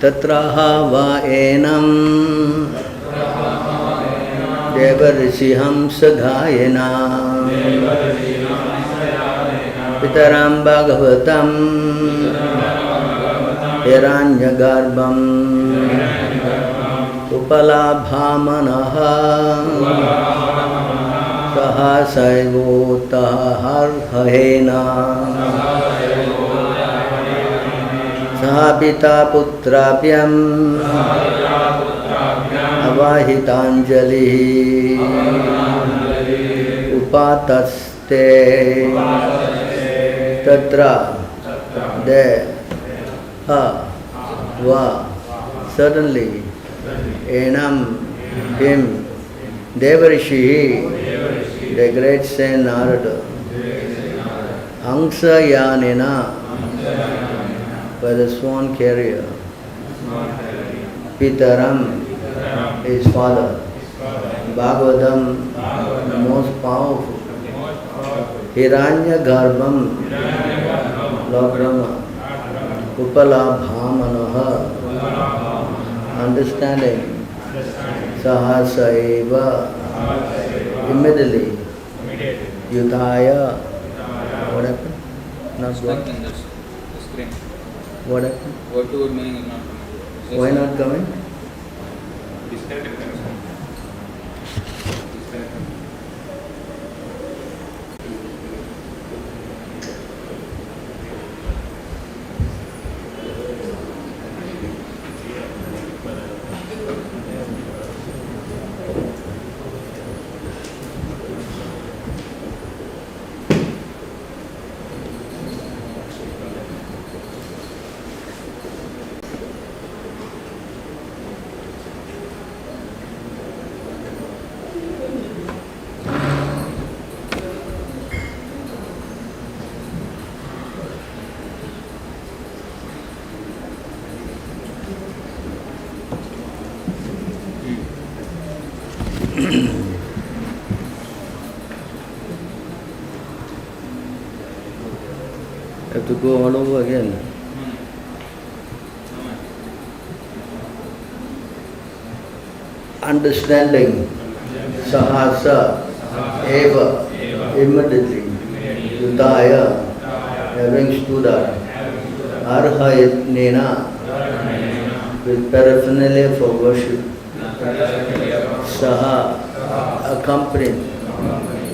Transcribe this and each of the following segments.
tatraha va enam devarishiham sadhayena pitaram bhagavatam hiranyagarbham upalabhamanaha sahasaivotaharhena sahabita putrabhyam avahitanjalihi upataste tatra de ha va suddenly enam him Devarishi, the great saint Narada, Angsa Yanena, by the swan carrier, Pitaram, his father, Bhagavatam, the most powerful, Hiranya Garbham, Lord Brahma, Upalabhamanaha, understanding, Sahasaiva, immediately, Yudhaya, what happened? Not what? The screen. What happened? Word to word meaning is not coming. Why not coming? Disconnected connection. Have to go all over again. Understanding, Sahasa, Eva, immediately, Yudhaya, having stood up, Arhayatnena, with paraphernalia for worship, Saha, accompanied,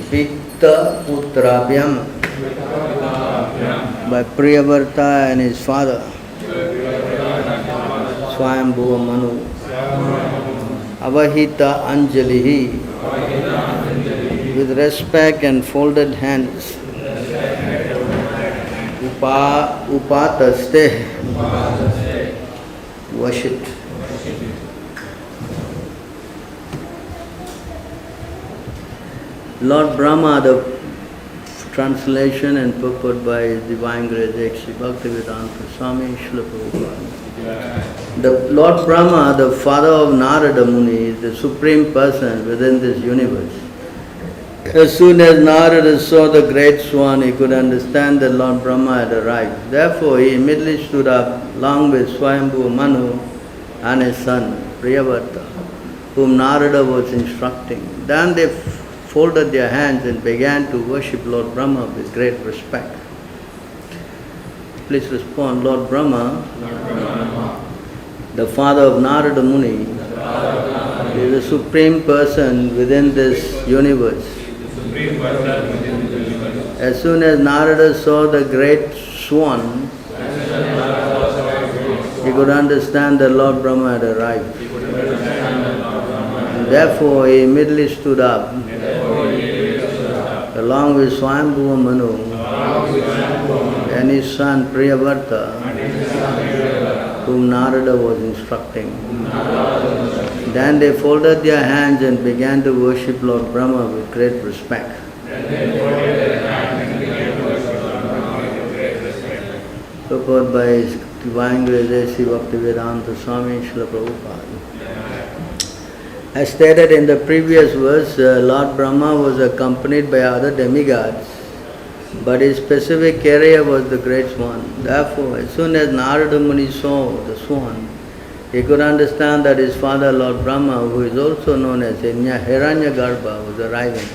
Pitta Putrabhyam, by Priyavarta and his father, Swayambhuva Manu, Avahita Anjalihi, with respect and folded hands, Upataste, worshipped. Lord Brahma, the translation and purport by His Divine Grace Ekshi Bhaktivedanta Swami Srila Prabhupada. The Lord Brahma, the father of Narada Muni, is the supreme person within this universe. As soon as Narada saw the great swan, he could understand that Lord Brahma had arrived. Therefore, he immediately stood up along with Swayambhuva Manu and his son, Priyavarta, whom Narada was instructing. Then they folded their hands and began to worship Lord Brahma with great respect. Please respond. Lord Brahma, the father of Narada Muni, is the supreme person within this universe. As soon as Narada saw the great swan, he could understand that Lord Brahma had arrived. Therefore, he immediately stood up, along with Swayambhuva Manu and his son Priyavarta, whom Narada was instructing. Then they folded their hands and began to worship Lord Brahma with great respect. Purport by His Divine Grace A.C. Bhaktivedanta Swami Srila Prabhupada. As stated in the previous verse, Lord Brahma was accompanied by other demigods, but his specific carrier was the great swan. Therefore, as soon as Narada Muni saw the swan, He could understand that his father, Lord Brahma, who is also known as Hiranyagarbha, was arriving.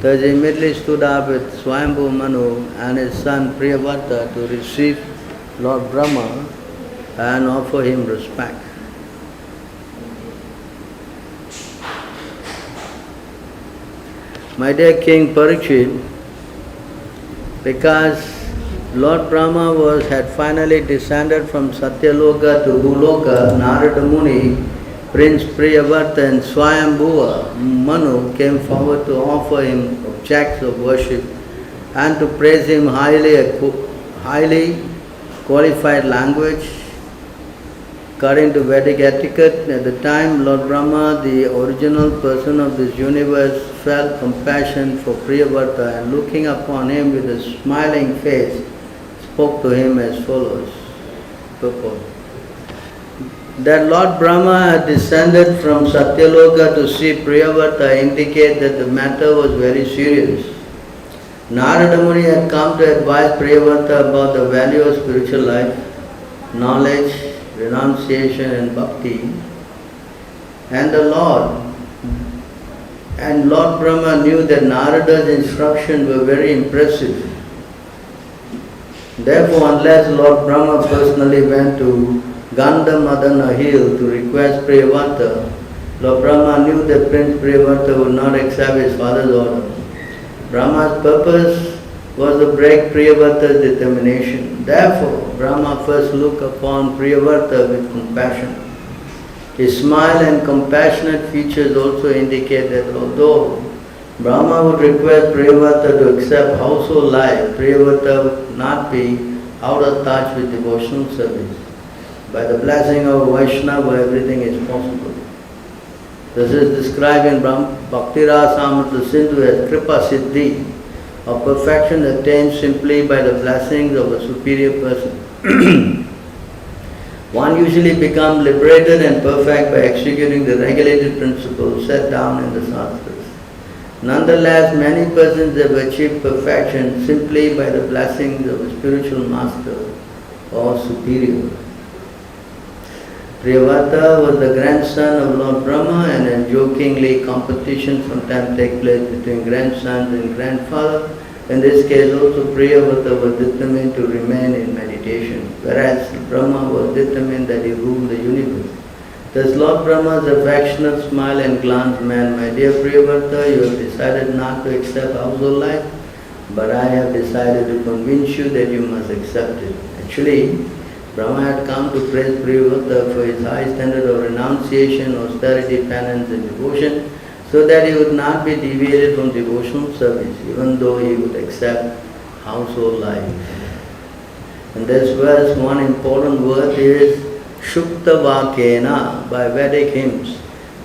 Thus he immediately stood up with Swayambhu Manu and his son Priyavarta to receive Lord Brahma and offer him respect. My dear King Parikshit, because Lord Brahma had finally descended from Satyaloka to Bhuloka, Narada Muni, Prince Priyavarta and Swayambhuva Manu came forward to offer him objects of worship and to praise him highly qualified language. According to Vedic etiquette, at the time Lord Brahma, the original person of this universe, felt compassion for Priyavarta and looking upon him with a smiling face, spoke to him as follows. Purport. That Lord Brahma had descended from Satyaloka to see Priyavarta indicate that the matter was very serious. Narada Muni had come to advise Priyavarta about the value of spiritual life, knowledge, renunciation and bhakti. And Lord Brahma knew that Narada's instructions were very impressive. Therefore, unless Lord Brahma personally went to Gandhamadana hill to request Priyavarta, Lord Brahma knew that Prince Priyavarta would not accept his father's order. Brahma's purpose was to break Priyavarta's determination. Therefore, Brahma first looked upon Priyavarta with compassion. His smile and compassionate features also indicate that although Brahma would request Priyavarta to accept household life, Priyavarta would not be out of touch with devotional service. By the blessing of Vaishnava, everything is possible. This is described in Bhakti Rasamrita Sindhu as Kripa Siddhi, a perfection attained simply by the blessings of a superior person. One usually becomes liberated and perfect by executing the regulated principles set down in the Shastras. Nonetheless, many persons have achieved perfection simply by the blessings of a spiritual master or superior. Priyavarta was the grandson of Lord Brahma, and jokingly competition sometimes takes place between grandsons and grandfather. In this case also Priyavarta was determined to remain in meditation, whereas Brahma was determined that he ruled the universe. Thus Lord Brahma's affectionate smile and glance meant, my dear Priyavarta, you have decided not to accept household life, but I have decided to convince you that you must accept it. Actually, Brahma had come to praise Priyavarta for his high standard of renunciation, austerity, penance and devotion, so that he would not be deviated from devotional service, even though he would accept household life. In this verse, one important word is Shukta Vakena by Vedic hymns.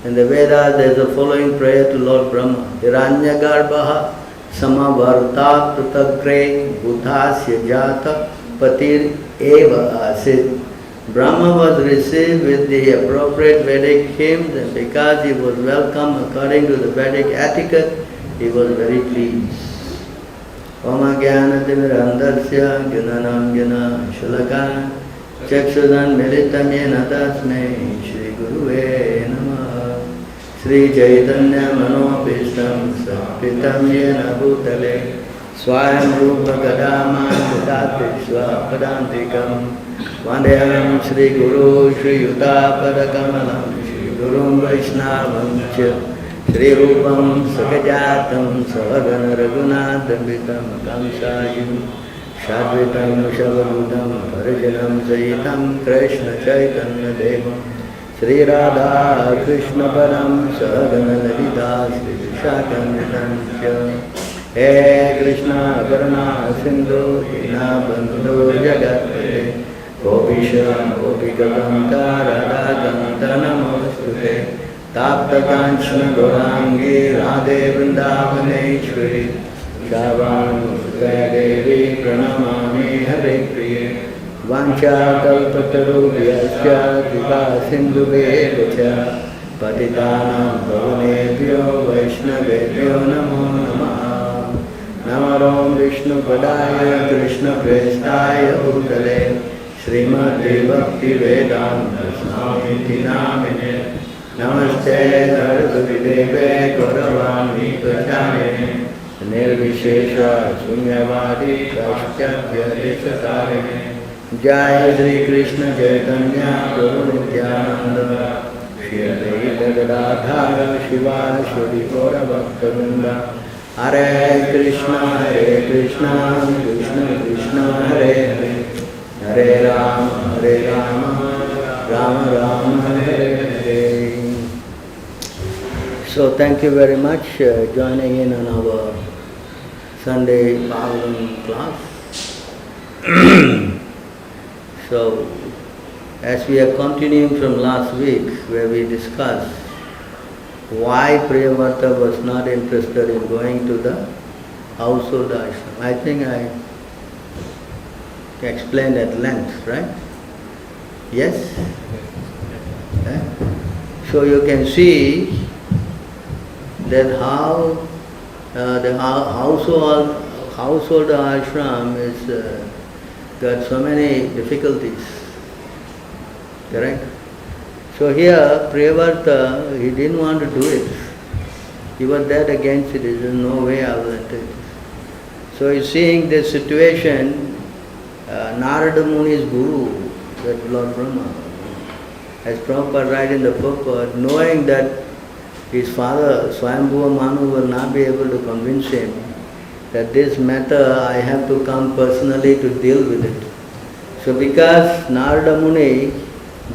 In the Vedas, there is the following prayer to Lord Brahma. Hiranyagarbha samavartat tutagre bhutasya jata patir eva asid. Brahma was received with the appropriate Vedic hymns, and because he was welcome according to the Vedic etiquette, he was very pleased. Oma Jnana Timirandasya Gnanam Jnana Shalaka Chakshudan Militam Yena Tasmai Shri Guruve Namaha Shri Chaitanya Manopishtam Sapitam Yena Bhutale Swayam Rupa Kadama Dati Swapadantikam Vandeham Shri Guru Shri Yuta Padakamalam Shri Gurum Vaishnavam Cha Shri Rupam Sakajatam Savagana Raghunathambitam Kamsayim Shadvitam Shavadudam Parajanam Sayitam Krishna Chaitanya Devam Shri Radha Krishna Padam Savagana Lalita Shri Vishakamitam Cha He Krishna Karuna Sindhu Dina Bandhu Jagatpate Gopisha Gopikatam Radhakam Namostute Tapta Kanchana Gaurangi Radhe Vrindavaneshwari Shravan Devi Pranamami Hare Priye Vancha Kalpatarubhyascha Kripa Sindhuvedacha Patitanam Bhavanebhyo Vaishnavebhyo Namo Namaha Namarom Vishnu Padaya Krishna Prestaya Bhutale Srimati Bhakti Vedanta Swamiti Namine Namaste Saraswati Gauravani Pracharine Nirvishesha Sunyavadi Paschatya Deshatarine Jai Shri Krishna Chaitanya Prabhu Nityananda Shri Advaita Gadadhara Shiva Shri Gaura Bhakta Hare Krishna Krishna Krishna Hare Hare Hare Rama Rama Rama Hare Hare. So thank you very much joining in on our Sunday Bhagavatam class. So as we are continuing from last week where we discussed why Priyavrata was not interested in going to the household ashram. I think I explained at length, right? Yes? So you can see that how the household ashram is got so many difficulties, correct? So here, Priyavrata, he didn't want to do it. He was dead against it. There is no way I will enter it. So he's seeing this situation, Narada Muni's guru, that Lord Brahma, as Prabhupada write in the purport, knowing that his father, Swayambhuva Manu, will not be able to convince him that this matter I have to come personally to deal with it. So because Narada Muni,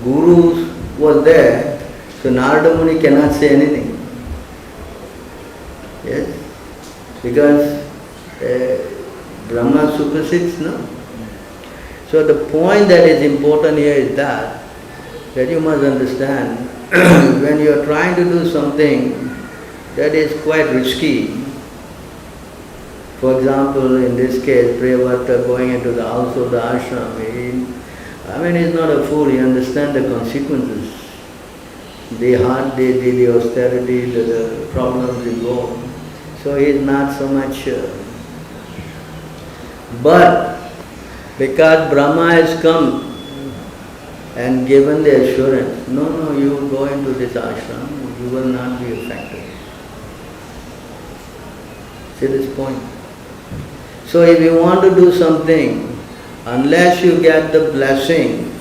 guru was there, so Narada Muni cannot say anything. Yes? Because Brahma supersedes, no? So the point that is important here is that you must understand, when you are trying to do something that is quite risky, for example, in this case, Priyavrata going into the house of the ashram, he's not a fool, he understands the consequences, the hard day, the austerity, the problems involved. So he is not so much... But because Brahma has come and given the assurance, no, you go into this ashram, you will not be affected. See this point? So if you want to do something, unless you get the blessing,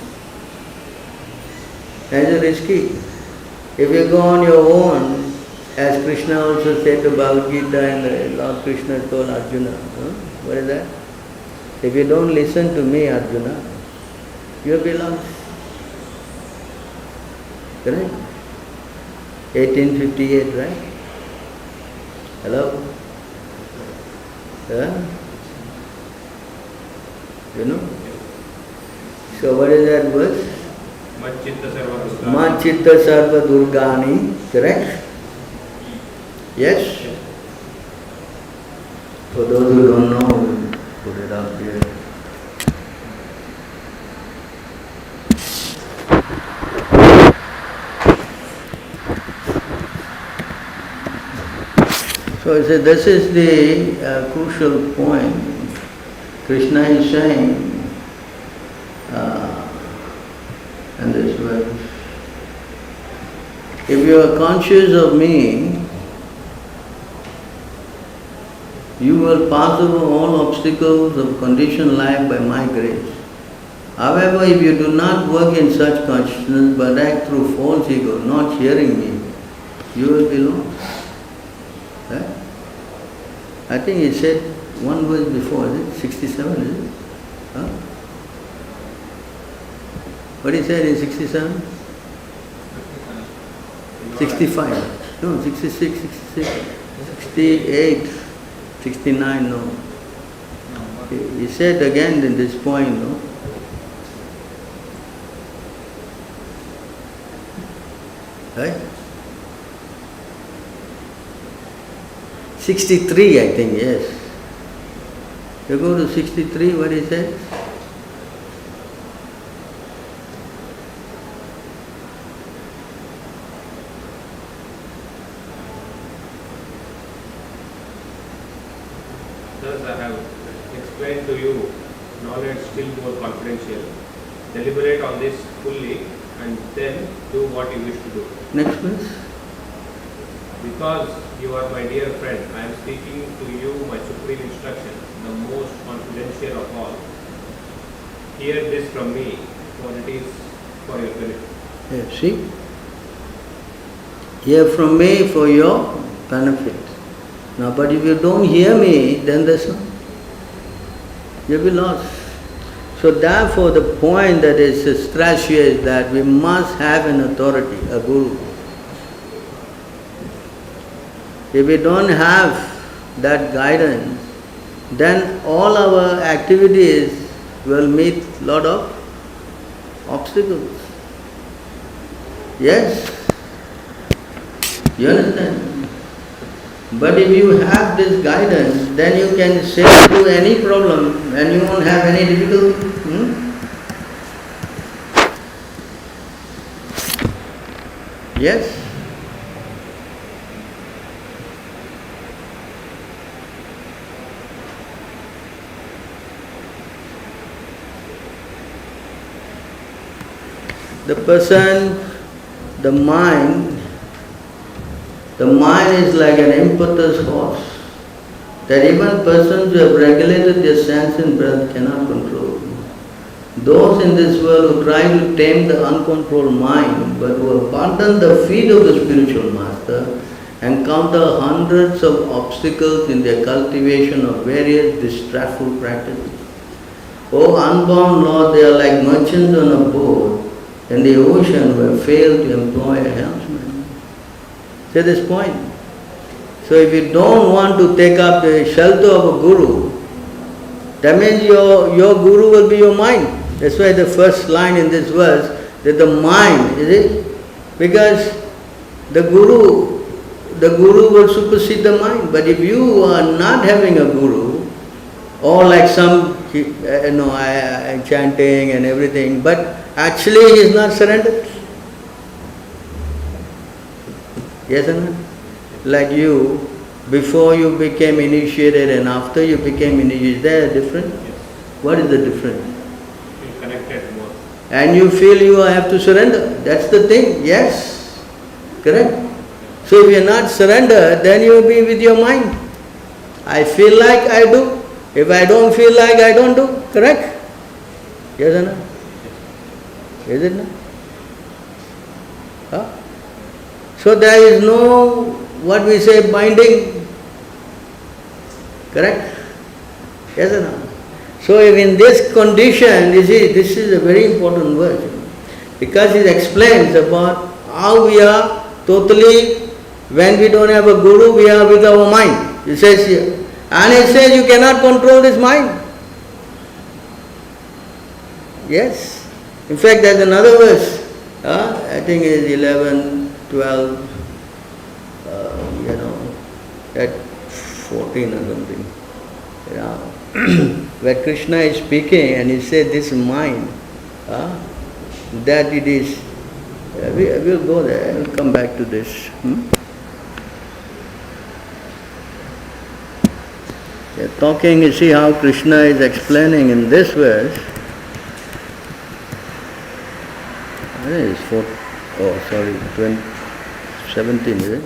that is risky. If you go on your own, as Krishna also said to Bhagavad Gita and Lord Krishna told Arjuna, what is that? If you don't listen to me, Arjuna, you will be lost. Correct? 1858, right? Hello? Yeah? You know? So what is that verse? Machitta sarva durgani, correct? Yes? For those who don't know, put it up here. So this is the crucial point. Krishna is saying in this verse, if you are conscious of me, you will pass over all obstacles of conditioned life by my grace. However, if you do not work in such consciousness but act through false ego, not hearing me, you will be lost. Right? I think he said one verse before, is it? 67, is it? Huh? What he said in 67? 65. No, 66, 66, 68, 69, no. He said again in this point, no? Right? 63, I think, yes. You go to 63, what he said? Thus I have explained to you knowledge still more confidential, deliberate on this fully and then do what you wish to do. Next please. Because you are my dear friend, I am speaking to you my supreme instruction, the most confidential of all. Hear this from me, for it is for your benefit. Yeah, see? Hear from me for your benefit. Now, but if you don't hear me, then there's no, you'll be lost. So therefore, the point that is stressed here is that we must have an authority, a guru. If we don't have that guidance, then all our activities will meet a lot of obstacles. Yes? You understand? But if you have this guidance, then you can sail through any problem and you won't have any difficulty. Yes? The person, the mind is like an impetuous horse that even persons who have regulated their sense and breath cannot control. Those in this world who try to tame the uncontrolled mind but who abandon the feet of the spiritual master encounter hundreds of obstacles in their cultivation of various distressful practices. O unbound Lord, they are like merchants on a boat in the ocean who have failed to employ a helmsman. See this point? So if you don't want to take up the shelter of a guru, that means your guru will be your mind. That's why the first line in this verse, that the mind, is it? Because the guru will supersede the mind. But if you are not having a guru, or like some, chanting and everything, but actually he is not surrendered. Yes or not? Like you, before you became initiated and after you became initiated, is there a difference? Yes. What is the difference? You connected more. And you feel you have to surrender. That's the thing. Yes. Correct? So if you are not surrendered, then you will be with your mind. I feel like I do. If I don't feel like I don't do. Correct? Yes or not? Is it not? Huh? So there is no, what we say, binding. Correct? Yes or no? So if in this condition, you see, this is a very important word, because it explains about how we are totally, when we don't have a guru, we are with our mind. It says here. And it says you cannot control this mind. Yes. In fact, there's another verse, I think it is 11, 12, at 14 or something. Where Krishna is speaking and he said this mind, that it is, we'll go there, we'll come back to this. Talking, you see how Krishna is explaining in this verse. I think it's 17, is it?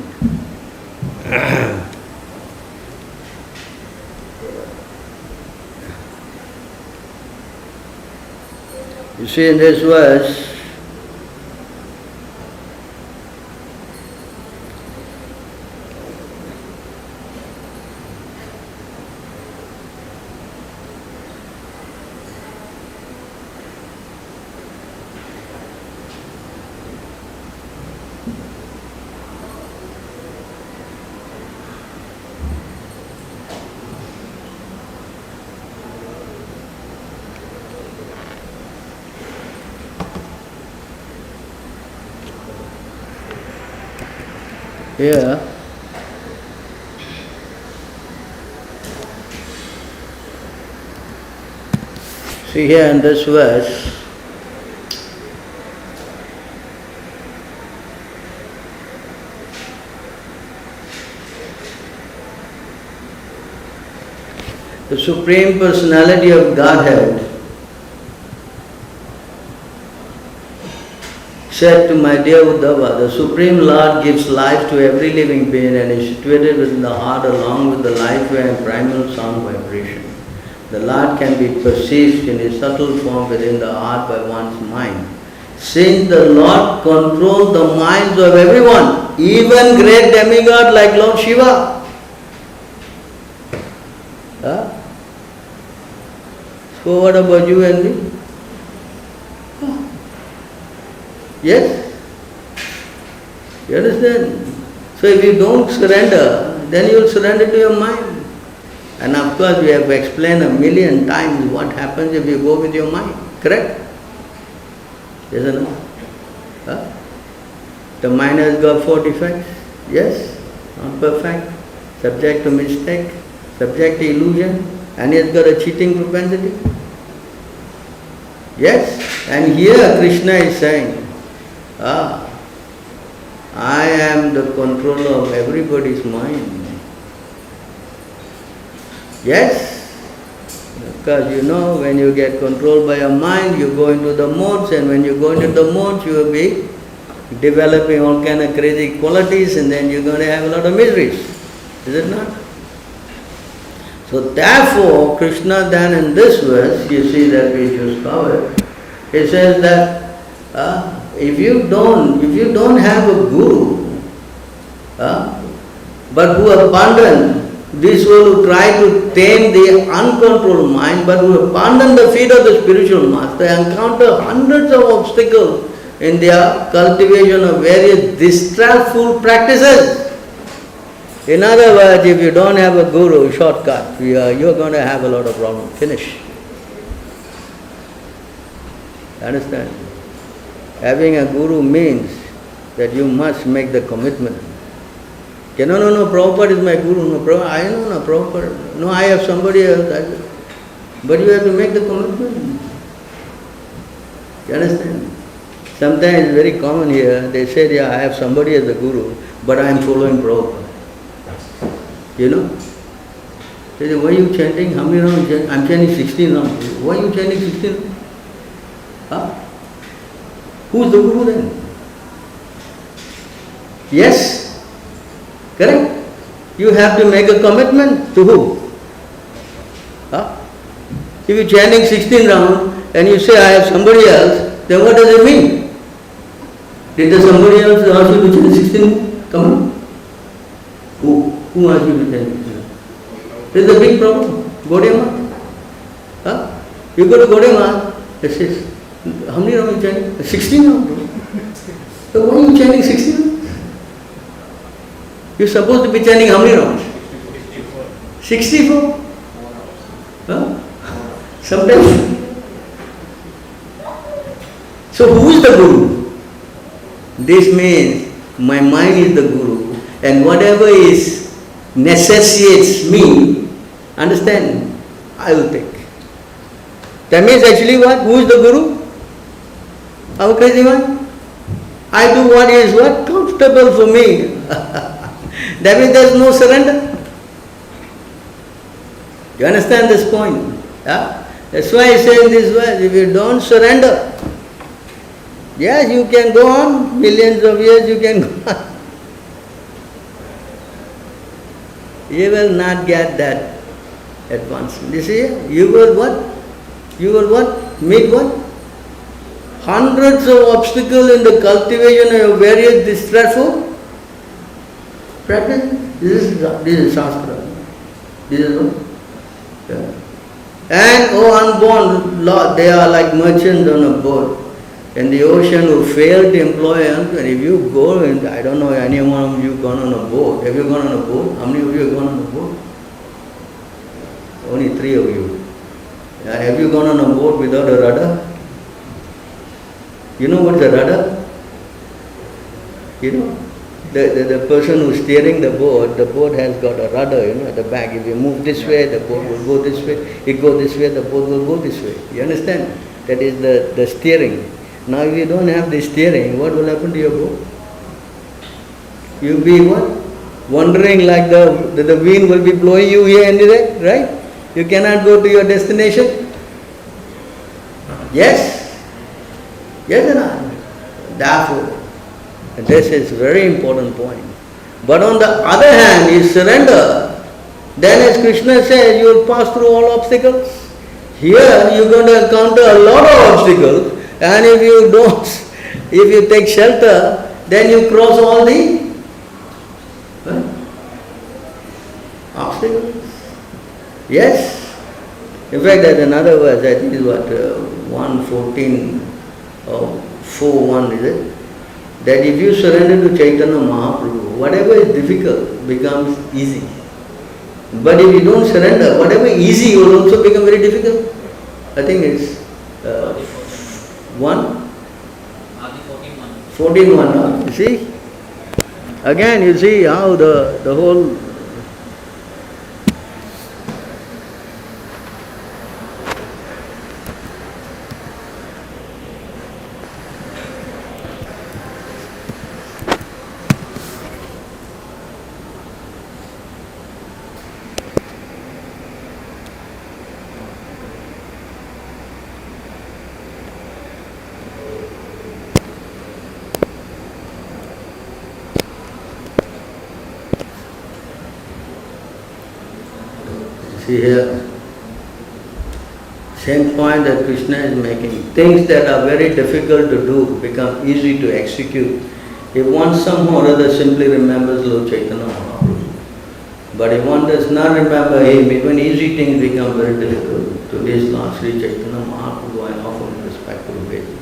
You see in this verse, here, see here in this verse, the Supreme Personality of Godhead said to my dear Uddhava, the Supreme Lord gives life to every living being and is situated within the heart along with the life and primal sound vibration. The Lord can be perceived in his subtle form within the heart by one's mind. Since the Lord controls the minds of everyone, even great demigod like Lord Shiva. Huh? So what about you and me? Yes? You understand? So if you don't surrender, then you will surrender to your mind. And of course we have explained a million times what happens if you go with your mind. Correct? Yes or no? Huh? The mind has got 4 defects. Yes? Not perfect. Subject to mistake. Subject to illusion. And he has got a cheating propensity. Yes? And here Krishna is saying, I am the controller of everybody's mind. Yes? Because you know, when you get controlled by your mind, you go into the modes, and when you go into the modes, you will be developing all kind of crazy qualities, and then you're going to have a lot of miseries. Is it not? So therefore, Krishna then in this verse, you see that we just covered, he says that if you don't have a guru, but who abandon, these who try to tame the uncontrolled mind, but who abandon the feet of the spiritual master, encounter hundreds of obstacles in their cultivation of various distressful practices. In other words, if you don't have a guru, shortcut, you're going to have a lot of problems. Finish. Understand? Having a guru means that you must make the commitment. Okay, no, Prabhupada is my guru. No, I know, no, Prabhupada. No, I have somebody else. But you have to make the commitment. You understand? Sometimes it's very common here, they say, yeah, I have somebody as a guru, but I am following Prabhupada. You know? They say, why are you chanting? How many rounds? I'm chanting 16 rounds. Why are you chanting 16 rounds? Huh? Who's the guru then? Yes? Correct? You have to make a commitment to who? Huh? If you're chanting 16 rounds and you say, I have somebody else, then what does it mean? Did the somebody else ask you to chant 16? Come on. Who asked you to chant 16? This is a big problem. Gaudiya Math. Huh? You go to Gaudiya Math, it says, how many rounds you chanting? 16 rounds. So why are you chanting 16 rounds? You're supposed to be chanting how many rounds? 64. Huh? Sometimes. So who is the guru? This means my mind is the guru, and whatever is necessitates me, understand, I will take. That means actually what? Who is the guru? Our crazy one? I do what is what? Comfortable for me. That means there is no surrender. You understand this point? Yeah? That's why I say in this verse, if you don't surrender, yes, you can go on, millions of years you can go on. You will not get that advancement. You see, you will what? You will what? Meet what? Hundreds of obstacles in the cultivation of various distressful practice. This is Shastra. This is what? Yeah. And unborn, they are like merchants on a boat in the ocean who fail to employ us. And if you go, and I don't know any one of you gone on a boat. Have you gone on a boat? How many of you have gone on a boat? Only 3 of you. Have you gone on a boat without a rudder? You know what's a rudder? You know? The person who's steering the boat has got a rudder, at the back. If you move this way, the boat will go this way. If you go this way, the boat will go this way. You understand? That is the steering. Now if you don't have the steering, what will happen to your boat? You'll be what? Wandering like the wind will be blowing you here and there, right? You cannot go to your destination. Yes? Yes or not? Therefore, this is very important point. But on the other hand, you surrender, then as Krishna says, you will pass through all obstacles. Here you are going to encounter a lot of obstacles, and if you don't, if you take shelter, then you cross all the obstacles. Yes. In fact, there's another verse, I think is what, 114 or 4:1 is it? That if you surrender to Chaitanya Mahaprabhu, whatever is difficult becomes easy. But if you don't surrender, whatever easy will also become very difficult. I think it's 14:1. No? You see? Again, you see how the whole see here, same point that Krishna is making. Things that are very difficult to do become easy to execute if one somehow or other simply remembers Lord Chaitanya Mahaprabhu. But if one does not remember him, even easy things become very difficult. To this Lord Sri Chaitanya Mahaprabhu, I offer respectful obeisances.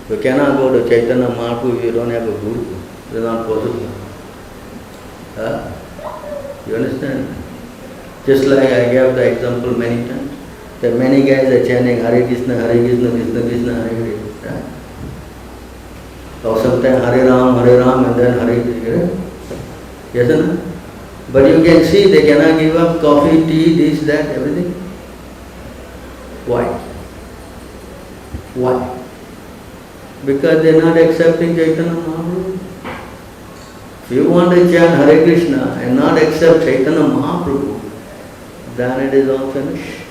You cannot go to Chaitanya Mahaprabhu if you don't have a guru. It is not possible. You understand? Just like I gave the example many times, that many guys are chanting Hare Krishna, Krishna Krishna, Hare Hare. Right? Or sometimes Hare Ram, and then Hare Krishna. Yes or no? But you can see they cannot give up coffee, tea, this, that, everything. Why? Why? Because they are not accepting Chaitanya Mahaprabhu. If you want to chant Hare Krishna and not accept Chaitanya Mahaprabhu, then it is all finished.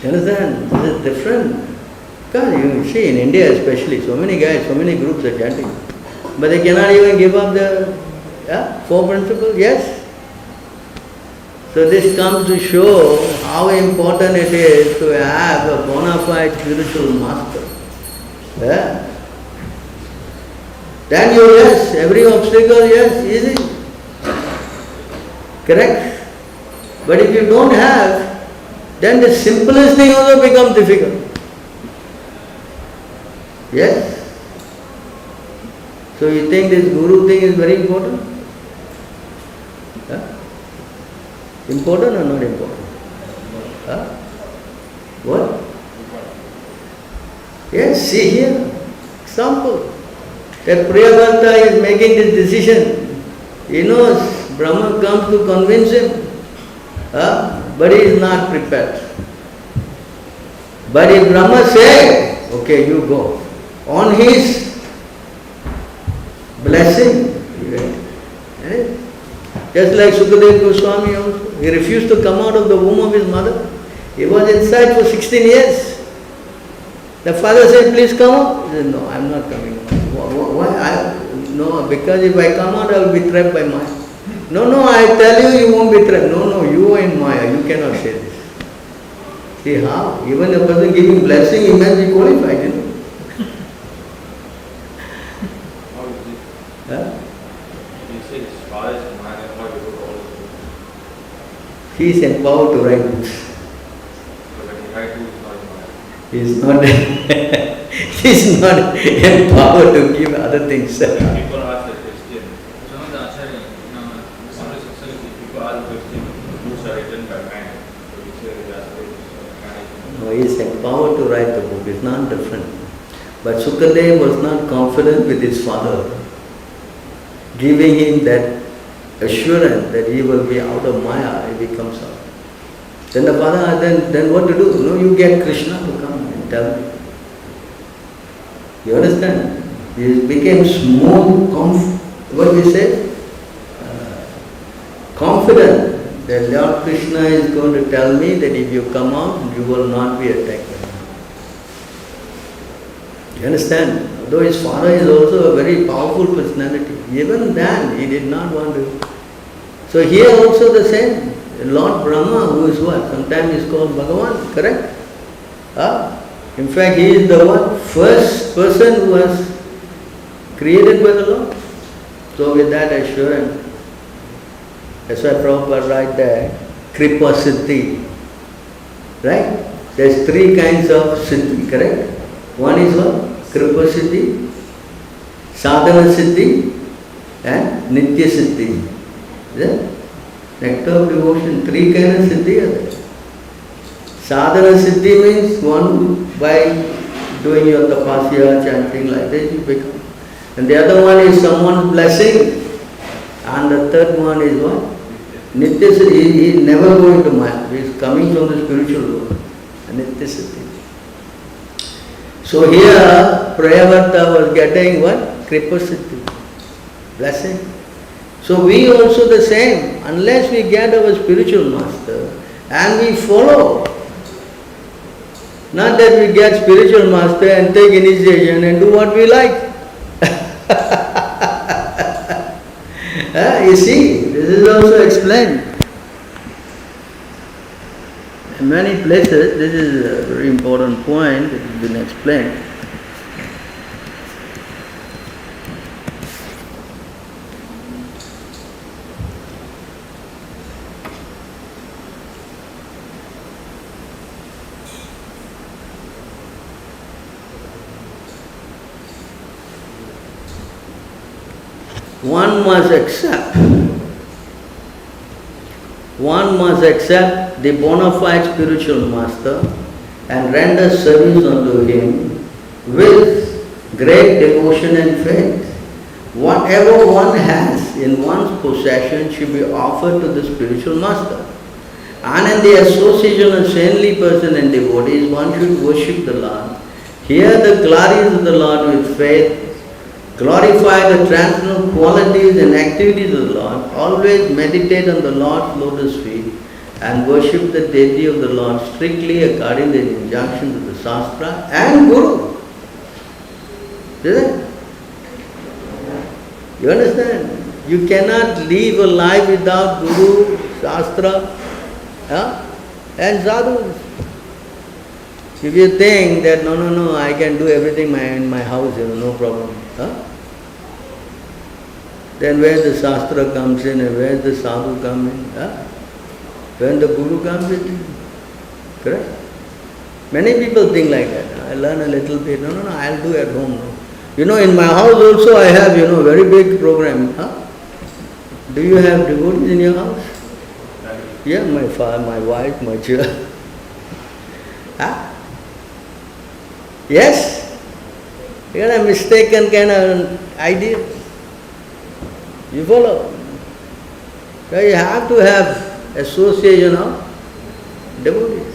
You understand? This is different. Because you see in India especially, so many guys, so many groups are chanting. But they cannot even give up the four principles, yes. So this comes to show how important it is to have a bona fide spiritual master. Yeah. Then you, yes, every obstacle, yes, easy. Correct? But if you don't have, then the simplest thing also becomes difficult. Yes? So you think this guru thing is very important? Important or not important? What? Yes, see here. Example. That Priyabharta is making this decision. He knows Brahma comes to convince him. But he is not prepared. But if Brahma says, okay, you go, on his blessing, just like Sukadeva Goswami also, he refused to come out of the womb of his mother. He was inside for 16 years. The father said, please come out. He said, no, I am not coming out. Why? No, because if I come out, I will be trapped by Maya. No, I tell you, you won't be trapped. No, you are in Maya, you cannot say this. See how? Even a person giving blessing, he must be qualified, you know. How is it? He says, father is man, and how you do all this. He is empowered to write books. But when he writes books, He is not he is not empowered to give other things. People ask the question. Some of the Acharya, some of the people ask the question, books are written by man. So we say that's No, he is empowered to write the book. It's not different. But Sukadeva was not confident with his father, giving him that assurance that he will be out of Maya if he comes out. Then the father asked, then what to do? No, you get Krishna to come and tell me. You understand? He became smooth, what we say? Confident that Lord Krishna is going to tell me that if you come out, you will not be attacked. You understand? Though his father is also a very powerful personality, even then he did not want to. So here also the same. Lord Brahma, who is what? Sometimes he is called Bhagavan, correct? In fact, he is the one first person who was created by the Lord. So with that assurance, that's why Prabhupada write there, Kripa Siddhi. Right? There's three kinds of Siddhi, correct? One is what? Kripa Siddhi, Sadhana Siddhi, and Nitya Siddhi. Is it? Nectar of devotion, three kinds of Siddhi are there. Sadhana Siddhi means one who, by doing your tapasya, chanting like this, you become. And the other one is someone's blessing. And the third one is what? Nitya Siddhi. He is never going to Maya. He is coming from the spiritual world. Nitya Siddhi. So here, Prayavarta was getting what? Kripa Siddhi. Blessing. So we also the same. Unless we get our spiritual master and we follow. Not that we get spiritual master and take initiation and do what we like. You see, this is also explained. In many places, this is a very important point, it has been explained. One must accept the bona fide spiritual master and render service unto him with great devotion and faith. Whatever one has in one's possession should be offered to the spiritual master. And in the association of saintly person and devotees, one should worship the Lord. Hear the glories of the Lord with faith. Glorify the transcendental qualities and activities of the Lord. Always meditate on the Lord's lotus feet and worship the deity of the Lord strictly according to the injunctions of the Shastra and Guru. Is it? You understand? You cannot live a life without Guru, Shastra, and Sadhus. If you think that no, I can do everything in my house, no problem. Then where the Shastra comes in and where the Sadhu comes in? When the Guru comes in? Correct? Many people think like that. I learn a little bit. No, I'll do at home. No. In my house also I have, very big program. Do you have devotees in your house? Yeah, my father, my wife, my children. Yes? You got a mistaken kind of idea. You follow? So you have to have association of devotees.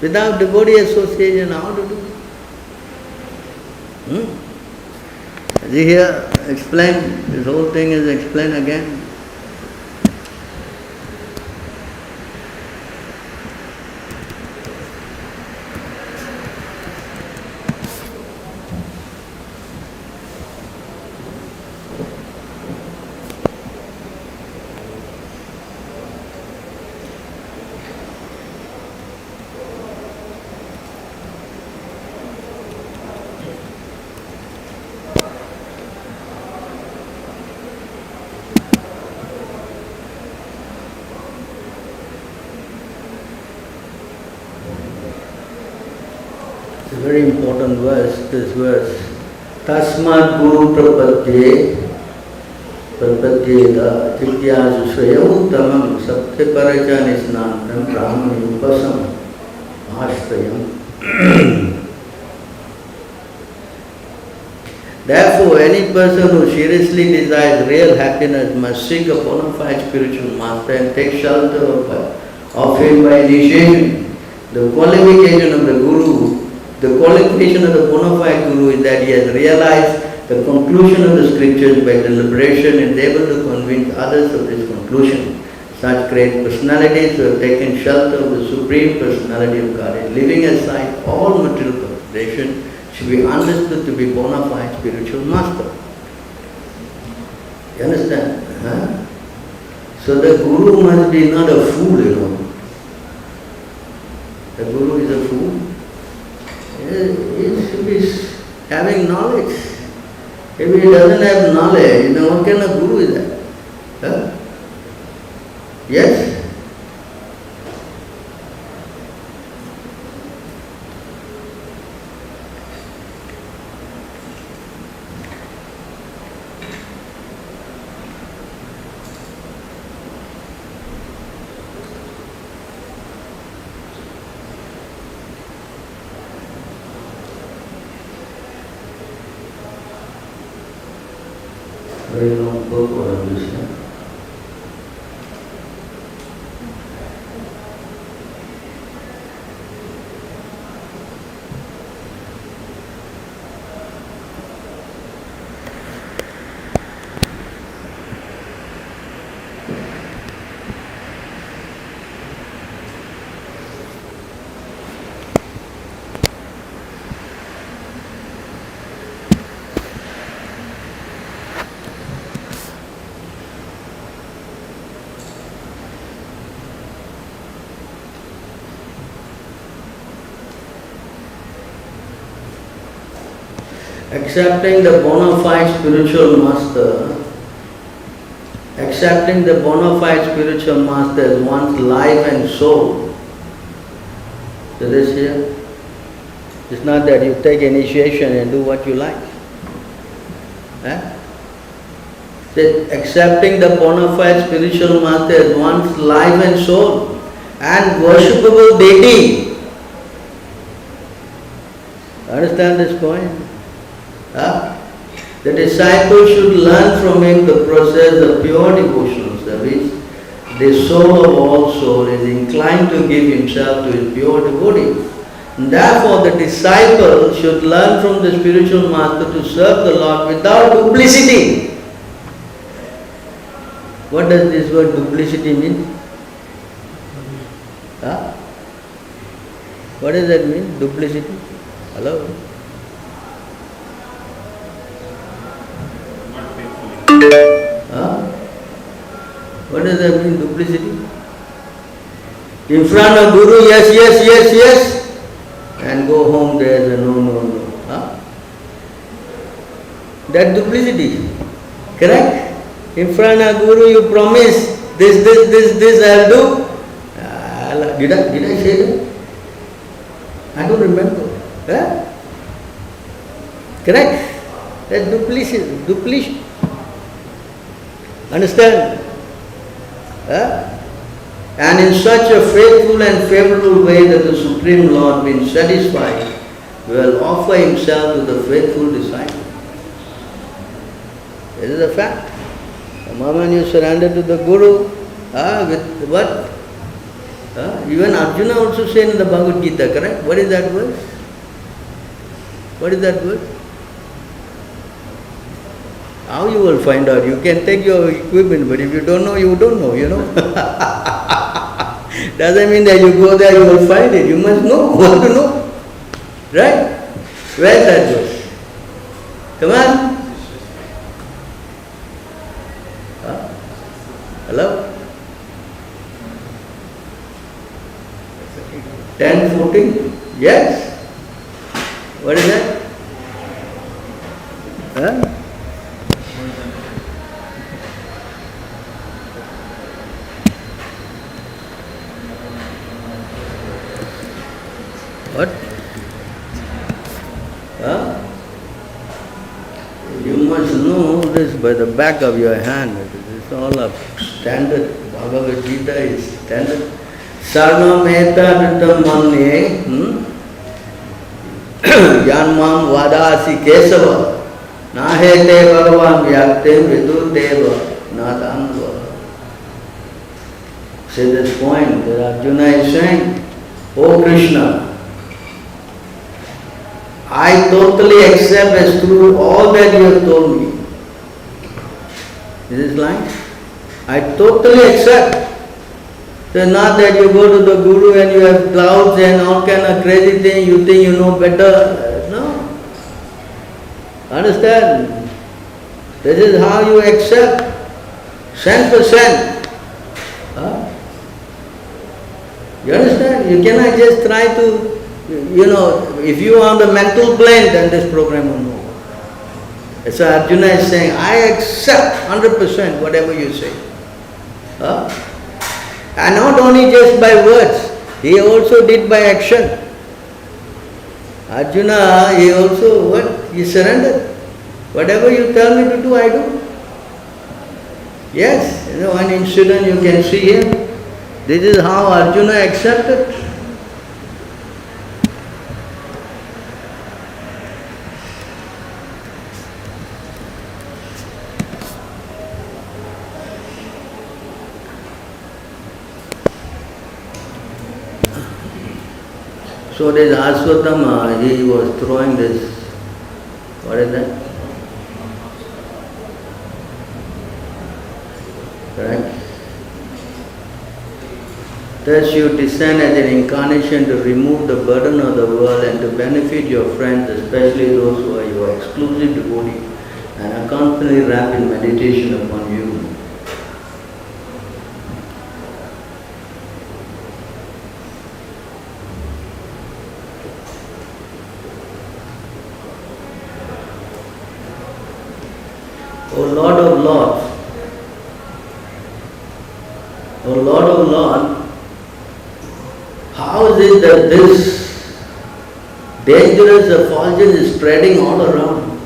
Without devotee association, how to do? See here, explain, this whole thing is explained again. Very important verse, this verse. Tasmat Guru Prapadyeda Jityasu Swayamuttamam Satya Parajanisnantam Brahmani Upasam Ashrayam. Therefore, any person who seriously desires real happiness must seek a bona fide spiritual master and take shelter of him by initiation. The qualification of the Guru, the qualification of the bona fide Guru is that he has realized the conclusion of the scriptures by deliberation and is able to convince others of this conclusion. Such great personalities who have taken shelter of the Supreme Personality of Godhead, leaving aside all material They should be understood to be bona fide spiritual master. You understand? Huh? So the Guru must be not a fool, you know. The Guru is a fool. He should be having knowledge. If he doesn't have knowledge, then what kind of Guru is that? Huh? Yes? Very long purport of this. Accepting the bona fide spiritual master, accepting the bona fide spiritual master as one's life and soul. So this here, it's not that you take initiation and do what you like. Accepting the bona fide spiritual master as one's life and soul and worshipable deity. Understand this point? The disciple should learn from him the process of pure devotional service. The soul of all soul is inclined to give himself to his pure devotee. Therefore, the disciple should learn from the spiritual master to serve the Lord without duplicity. What does this word duplicity mean? What does that mean? Duplicity? Hello? What does that mean, duplicity? In front of Guru, yes, yes, yes, yes, and go home there is a no, no, no. That duplicity, correct? In front of Guru you promise this I'll do. Did I say that? I don't remember. Correct? That duplicity. Understand? And in such a faithful and favorable way that the Supreme Lord, being satisfied, will offer himself to the faithful disciple. This is a fact. The moment you surrender to the Guru, with what? Even Arjuna also said in the Bhagavad Gita, correct? What is that verse? What is that verse? How you will find out? You can take your equipment, but if you don't know, you don't know, you know. Doesn't mean that you go there, you will find it. You must know, want to know. Right? Where is that verse? Come on. Hello? 10:14? Yes? What is that? What? You must know this by the back of your hand. It's all a standard. Bhagavad Gita is standard. Sarvam etadatam manye yanmam vadasi kesava nahete bhagavan vyaktem vidurdeva nadanva. Say this point that Arjuna is saying, O Krishna, I totally accept as true all that you have told me. Is this line? I totally accept. So not that you go to the Guru and you have clouds and all kind of crazy thing, you think you know better. No. Understand? This is how you accept. 100%. Huh? You understand? You cannot just try to, if you are on the mental plane, then this program will move. So Arjuna is saying, I accept 100% whatever you say. Huh? And not only just by words, he also did by action. Arjuna, he also, what? He surrendered. Whatever you tell me to do, I do. Yes, one incident you can see here. This is how Arjuna accepted. So this Aswatthama, he was throwing this, what is that? Correct? Thus you descend as an incarnation to remove the burden of the world and to benefit your friends, especially those who are your exclusive devotees, and are constantly wrapped in meditation upon you. O Lord of Lords, O Lord of Lords, how is it that this dangerous effulgence is spreading all around?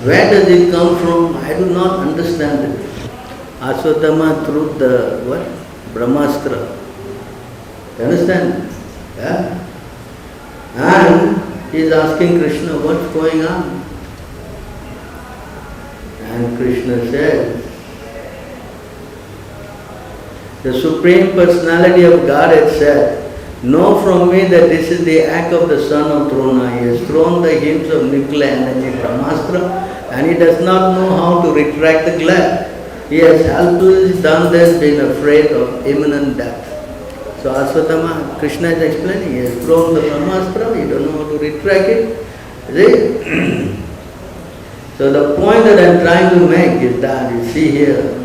Where does it come from? I do not understand it. Aswatthama threw the what? Brahmastra. You understand? Yeah? And he is asking Krishna, what's going on? And Krishna says, the Supreme Personality of Godhead said, know from me that this is the act of the son of Drona. He has thrown the hymns of nuclear energy, Brahmastra, and he does not know how to retract the glove. He has helplessly done this, being afraid of imminent death. So Aswatthama, Krishna is explaining, he has thrown the Brahmastra, he doesn't know how to retract it. See? So the point that I am trying to make is that, you see here,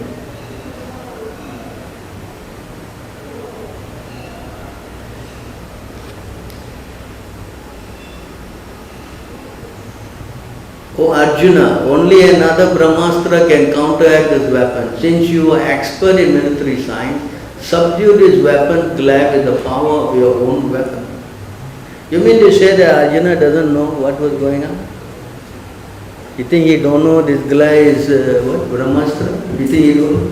O Arjuna, only another Brahmastra can counteract this weapon. Since you are expert in military science, subdue this weapon glad with the power of your own weapon. You mean to say that Arjuna doesn't know what was going on? You think he don't know this guy is what? Brahmastra? You think he don't know?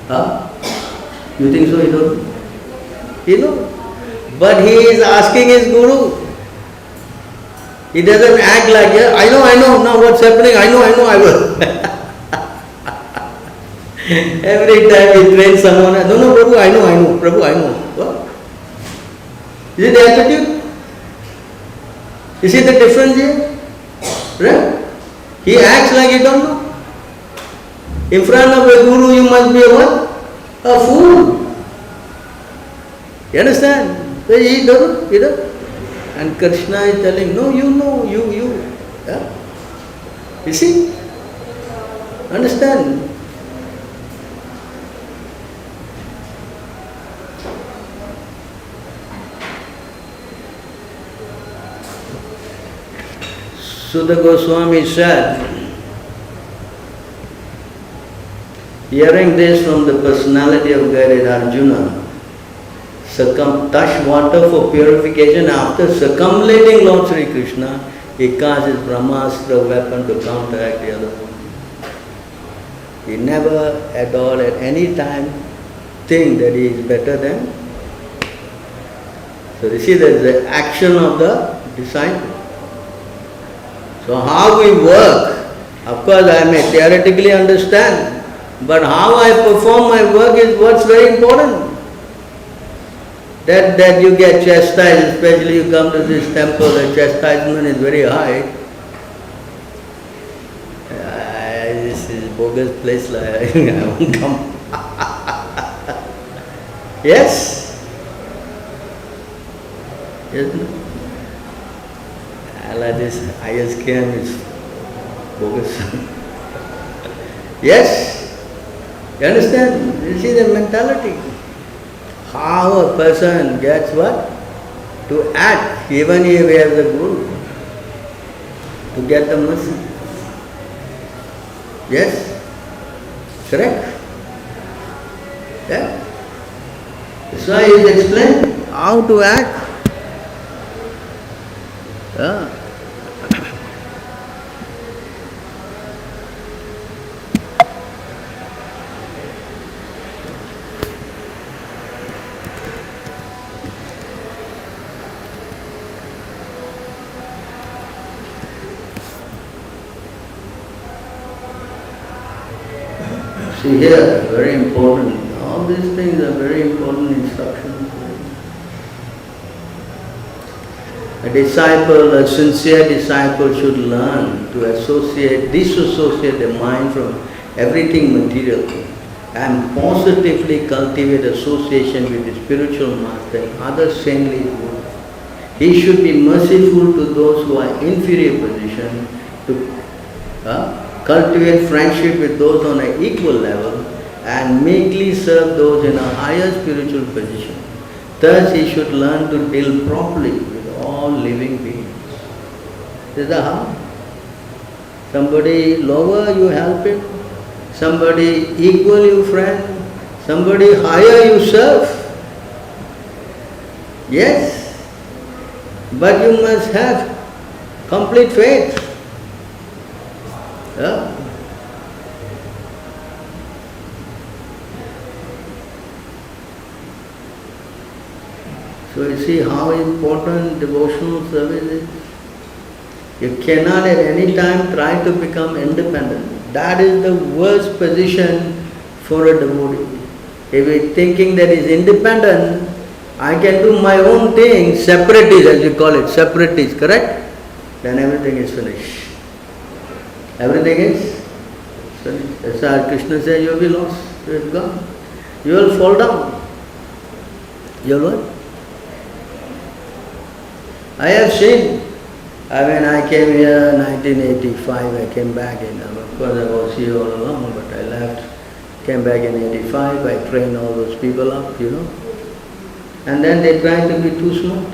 Huh? You think so he don't know? He knows. But he is asking his guru. He doesn't act like, yeah, I know, now what's happening, I know, I will. Every time he trains someone, no, Prabhu, I know, Prabhu, I know. What? Is it the attitude? You see the difference here? Right? He acts like he don't know. In front of a guru, you must be a what? A fool. You understand? So he doesn't. And Krishna is telling, no, you know, you. Yeah? You see? Understand? Sundar Goswami said, hearing this from the personality of Godhead Arjuna, touch water for purification. After circumambulating Lord Sri Krishna, he cast his Brahmastra weapon to counteract the other one. He never at all, at any time, think that he is better than. So you see, there is the action of the disciple. So how we work, of course I may theoretically understand, but how I perform my work is what's very important. That you get chastised, especially you come to this temple, the chastisement is very high. This is bogus place, like I won't come. Yes? Yes? Like this ISKM is bogus. Yes? You understand? This is the mentality. How a person gets what? To act, even if he has the guru, to get the mercy. Yes? Correct? Yeah? That's why he is explained how to act. Yeah. See here, very important. All these things are very important instructions. A disciple, a sincere disciple should learn to disassociate the mind from everything material and positively cultivate association with the spiritual master and other saintly gurus. He should be merciful to those who are in inferior position, to cultivate friendship with those on an equal level and meekly serve those in a higher spiritual position. Thus he should learn to deal properly with all living beings. This is the how. Somebody lower, you help him. Somebody equal, you friend. Somebody higher, you serve. Yes, but you must have complete faith. Yeah. So you see how important devotional service is. You cannot at any time try to become independent. That is the worst position for a devotee. If he is thinking that he is independent, I can do my own thing, separatist as you call it, separatist, correct? Then everything is finished. Everything is finished. That's why Krishna says you will be lost, you will be gone. You will fall down. You will what? I have seen, when I came here in 1985, I came back in, of course I was here all along, but I left, came back in 85, I trained all those people up, and then they tried to be too smart.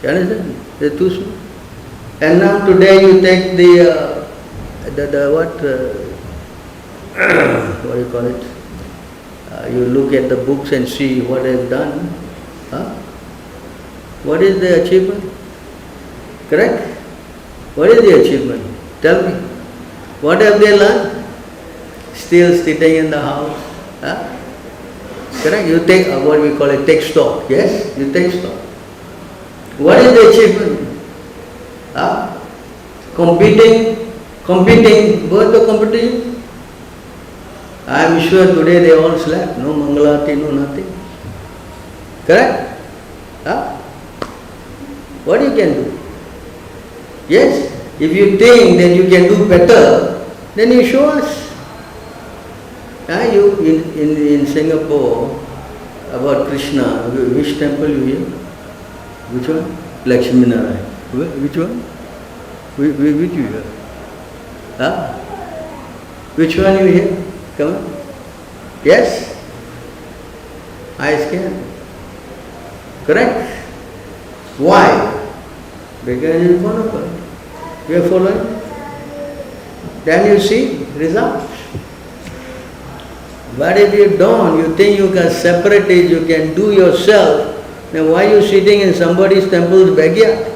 You understand? They're too smart. And now today you take what do you call it? You look at the books and see what they've done. What is the achievement? Correct? What is the achievement? Tell me. What have they learned? Still sitting in the house. Correct? You take, what we call it, take stock. Yes? You take stock. What is the achievement? Competing, go to competition. I am sure today they all slept. No Mangalati, no nothing. Correct? What you can do? Yes, if you think that you can do better, then you show us. You in Singapore, about Krishna, which temple you hear? Which one? Lakshmi Narayan. Which one? Which you hear? Which one you hear? Come on. Yes? I scan. Correct? Why? Because you follow it. You are following. Then you see results. But if you don't, you think you can separate it, you can do yourself, then why are you sitting in somebody's temple's backyard?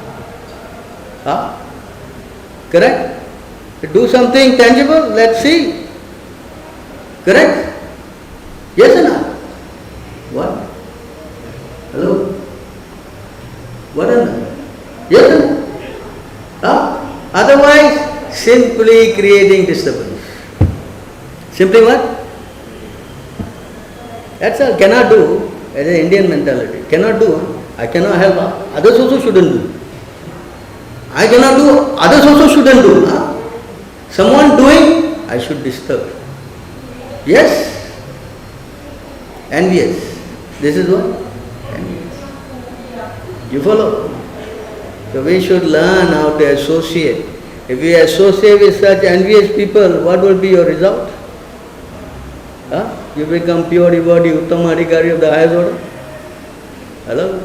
Correct? Do something tangible, let's see. Correct? Yes or no? What? Hello? What or not? Yes or no? Otherwise, simply creating disturbance. Simply what? That's all. Cannot do, as an Indian mentality. Cannot do. I cannot help. Others also shouldn't do. I cannot do. Others also shouldn't do. Someone doing, I should disturb. Yes? Envious. This is what? Envious. You follow? So we should learn how to associate. If we associate with such envious people, what will be your result? Huh? You become pure devotee, Uttama Adhikari of the highest order. Hello?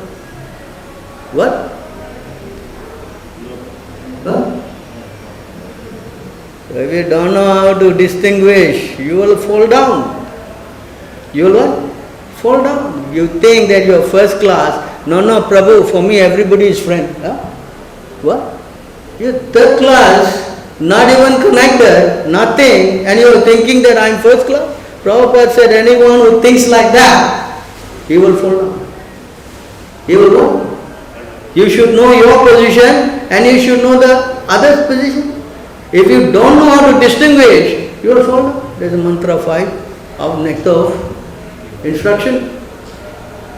What? Huh? So if you don't know how to distinguish, you will fall down. You will what? Fall down. You think that you are first class. No, Prabhu, for me everybody is friend. Huh? What? You are third class, not even connected, nothing, and you are thinking that I am first class? Prabhupada said anyone who thinks like that, he will fall down. He will go. You should know your position and you should know the other's position. If you don't know how to distinguish, you will fall down. There is a mantra 5 of next of instruction.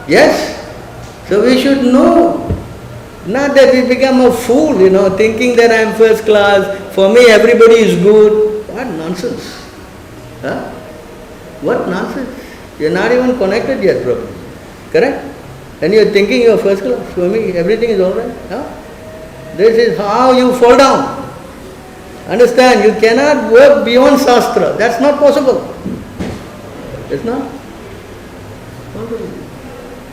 Yes? So we should know. Not that we become a fool, thinking that I am first class, for me everybody is good. What nonsense. Huh? What nonsense. You are not even connected yet properly. Correct? And you are thinking you are first class. For me everything is alright. Huh? This is how you fall down. Understand, you cannot work beyond Shastra. That's not possible. It's not possible.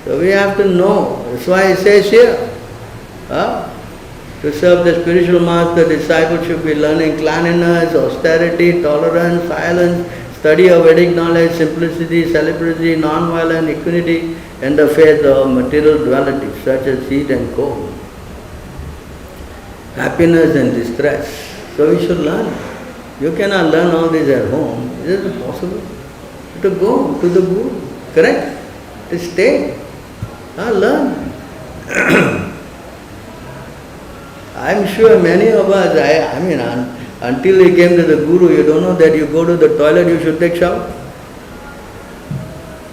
So we have to know. That's why it says here, to serve the spiritual master, disciple should be learning cleanliness, austerity, tolerance, silence, study of Vedic knowledge, simplicity, celibacy, non-violence, equanimity, and the faith of material duality, such as heat and cold, happiness and distress. So we should learn. You cannot learn all this at home. Is it possible? To go to the Guru, correct? To stay, learn. I am sure many of us, until we came to the Guru, you don't know that you go to the toilet, you should take shower.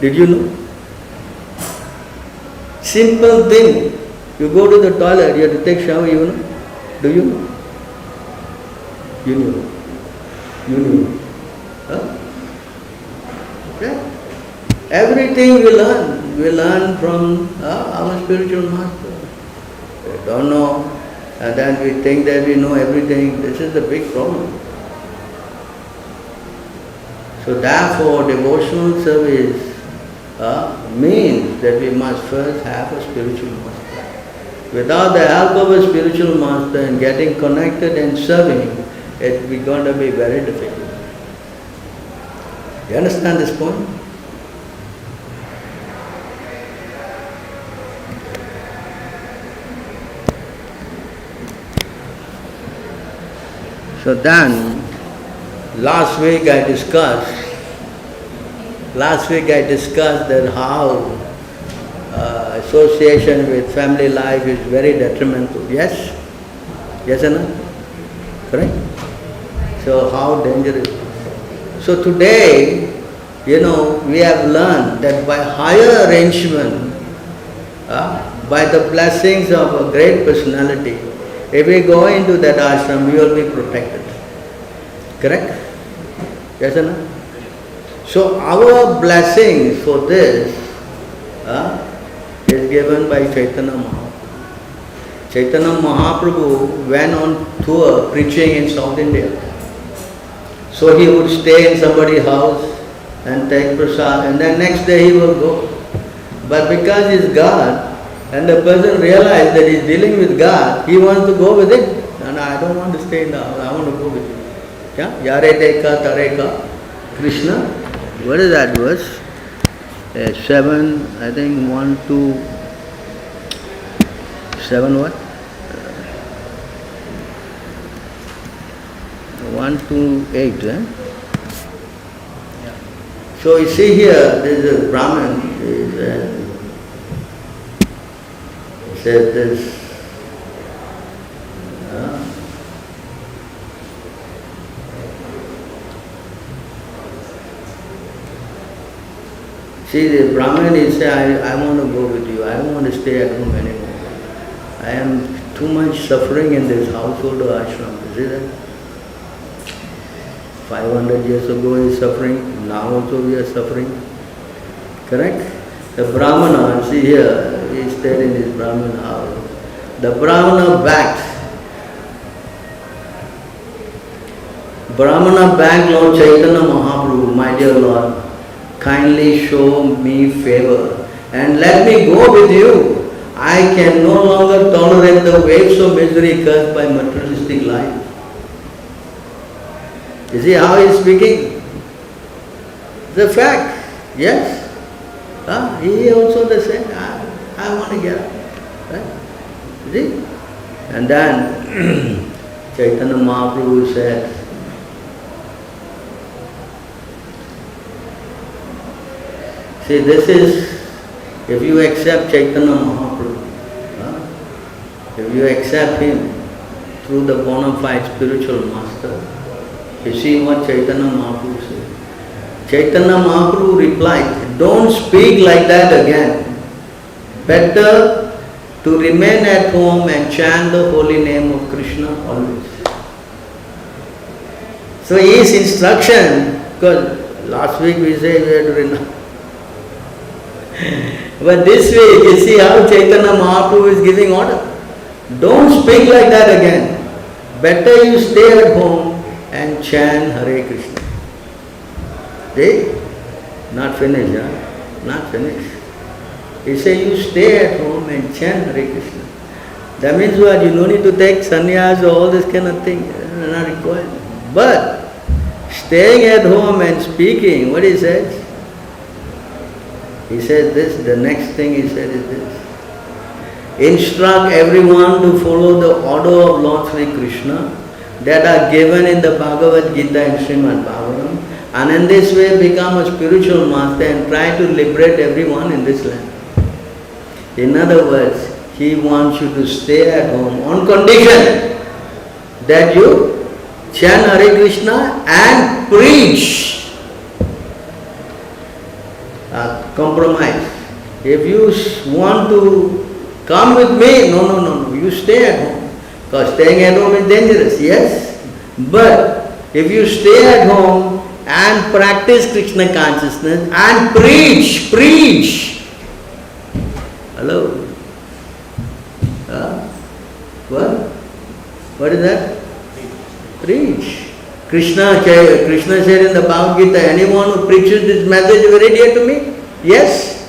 Did you know? Simple thing. You go to the toilet, you have to take shower, you know? Do you know? You knew. You knew. Huh? Yeah. Everything we learn. We learn from our spiritual master. We don't know, and then we think that we know everything. This is the big problem. So therefore, devotional service means that we must first have a spiritual master. Without the help of a spiritual master and getting connected and serving, it's going to be very difficult. You understand this point? So then, last week I discussed that how association with family life is very detrimental. Yes? Yes or no? Correct? So how dangerous. So today, we have learned that by higher arrangement, by the blessings of a great personality, if we go into that ashram, we will be protected. Correct? Yes or no? So our blessings for this is given by Chaitanya Mahaprabhu. Chaitanya Mahaprabhu went on tour preaching in South India. So he would stay in somebody's house and take prasad, and then next day he will go. But because he is God, and the person realized that he is dealing with God, he wants to go with it. And I don't want to stay in the house, I want to go with you. Yeah? Yare teka tareka Krishna. What is that verse? 7, I think 1, 2, 7 what? 1, 2, 8, eh? So you see here, there is a Brahmin, says this, see the Brahmin is saying, I want to go with you, I don't want to stay at home anymore. I am too much suffering in this household or ashram. You see that? 500 years ago he is suffering, now also we are suffering. Correct? The Brahmana, see here, he stayed in his Brahmana house. The Brahmana begged. Brahmana begged Lord Chaitanya Mahaprabhu, my dear Lord, kindly show me favor and let me go with you. I can no longer tolerate the waves of misery caused by materialistic life. You see how he is speaking? The fact, yes. He also the same. I want to get up. Right? You see? And then Chaitanya Mahaprabhu said, see, this is, if you accept Chaitanya Mahaprabhu, if you accept him through the bona fide spiritual master, you see what Chaitanya Mahaprabhu said. Chaitanya Mahaprabhu replied, don't speak like that again. Better to remain at home and chant the holy name of Krishna always. So his instruction, because last week we said we had to renounce. But this week, you see how Chaitanya Mahaprabhu is giving order. Don't speak like that again. Better you stay at home and chant Hare Krishna. See? Not finished, Not finished. He said you stay at home and chant Hare Krishna. That means what? You don't need to take sannyas or all this kind of thing. Not required. But staying at home and speaking, what he says? He said this, the next thing he said is this. Instruct everyone to follow the order of Lord Sri Krishna that are given in the Bhagavad Gita and Srimad Bhagavatam, and in this way become a spiritual master and try to liberate everyone in this land. In other words, he wants you to stay at home on condition that you chant Hare Krishna and preach. Compromise. If you want to come with me, no, you stay at home. Because staying at home is dangerous, yes. But if you stay at home and practice Krishna consciousness and preach. Hello? What? What is that? Preach. Krishna said in the Bhagavad Gita, anyone who preaches this message very dear to me? Yes?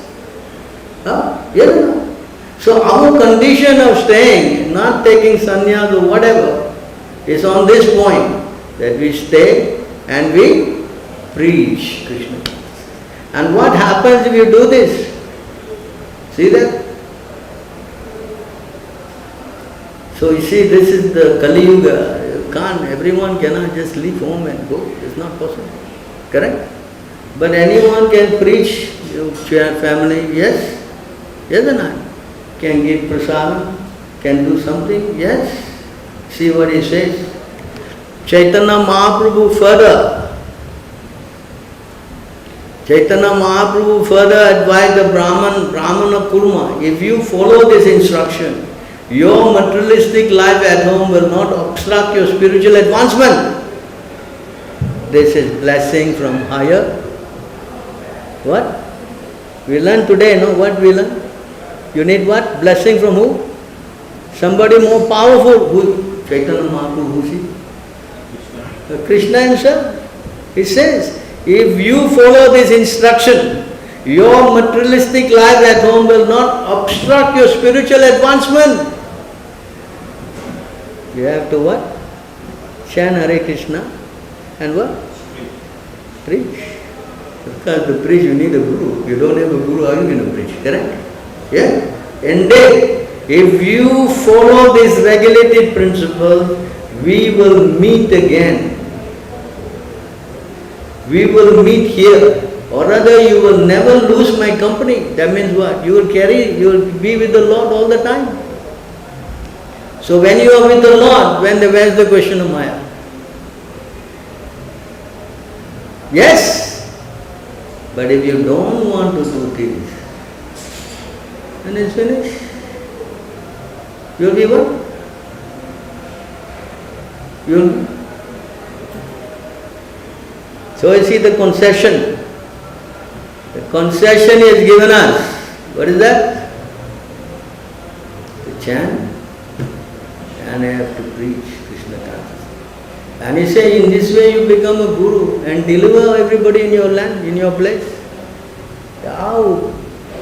Yes or no? So our condition of staying, not taking sannyas or whatever, is on this point, that we stay and we preach Krishna. And what happens if you do this? See that? So you see, this is the Kali Yuga. Everyone cannot just leave home and go. It's not possible. Correct? But anyone can preach, family, yes? Yes or not? Can give prasadam, can do something, yes? See what he says. Chaitanya Mahaprabhu further advised the Brahmana Kurma, if you follow this instruction, your materialistic life at home will not obstruct your spiritual advancement. This is blessing from higher. What? We learn today, no? What we learn? You need what? Blessing from who? Somebody more powerful. Who? Chaitanya Mahaprabhu, who is he? Krishna himself. He says, if you follow this instruction, your materialistic life at home will not obstruct your spiritual advancement. You have to what? Chant Hare Krishna and what? Preach. Because to preach you need a guru. You don't have a guru, how are you going to preach? Correct? Yeah? Indeed, if you follow this regulated principle, we will meet again. We will meet here. Or rather, you will never lose my company. That means what? You will be with the Lord all the time. So when you are with the Lord, where's the question of Maya? Yes. But if you don't want to do things, then it's finished. You'll be what? So you see the concession. The concession he has given us. What is that? To chant and I have to preach Krishna consciousness. And he says, in this way you become a guru and deliver everybody in your land, in your place. How?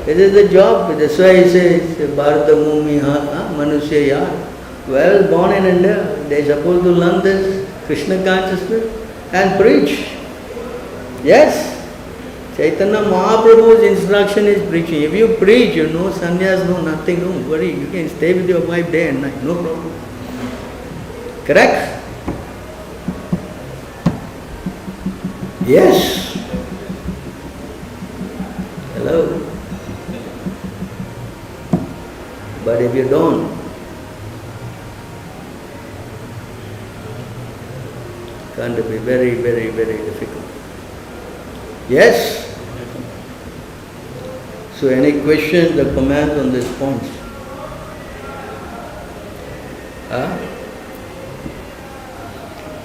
It is the job. That's why he says, Bharata Mumi Manusya Yar. Well, born in India, they are supposed to learn this Krishna consciousness and preach. Yes. Chaitanya Mahaprabhu's instruction is preaching. If you preach, you know sannyas, no nothing, don't worry. You can stay with your wife day and night, no problem. Correct? Yes. Hello. But if you don't, it's going to be very, very, very difficult. Yes? So any questions or comments on this point?